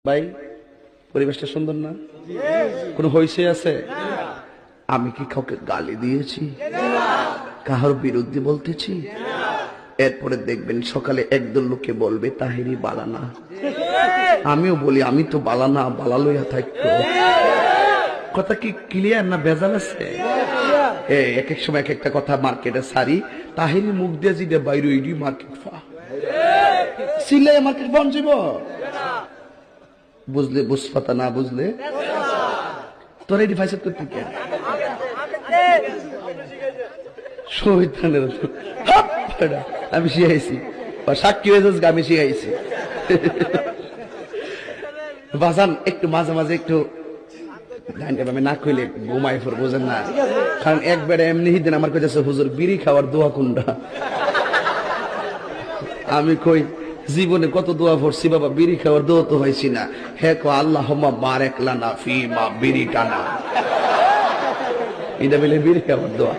ভাই পরিবেশটা সুন্দর না? কোনো হইছে আছে? আমি কি কাউকে গালি দিয়েছি? কাহার বিরুদ্ধে বলতেছি? এরপরে দেখবেন সকালে একদল লোকে বলবে তাহিরি বালানা। আমিও বলি আমি তো বালানা, বালা লইয়া থাকতো। কথা কি ক্লিয়ার না ভেজাল আছে? এক এক সময় এক একটা কথা মার্কেটে সারি, তাহিরি মুখ দিয়ে যেটা বাইরে ওইডি মার্কেট ফা সিলে মার্কেট বন যাব। বুঝলে বুঝপাতা, না বুঝলে তোর এটি ফাইসাব করতে কে শহীদানের আমি শিখাইছি, সাক্ষী হয়েছে আমি শিখাইছি। বাজান একটু মাঝে মাঝে একটু আমি না কইলে ঘুমাই ফোর, বোঝেন না? কারণ একবারে এমনি দিন আমার কাছে হুজুর বিড়ি খাওয়ার দোয়া কুন্ডা। আমি কই জীবনে কত দোয়া পড়ছি বাবা, বিড়ি খাওয়ার দোয়া তো হয়েছি না। হে কো আল্লাহুম্মা বারিক লানা ফি মা বিড়ি টানা, এটা বলে বিড়ি খাওয়ার দোয়া।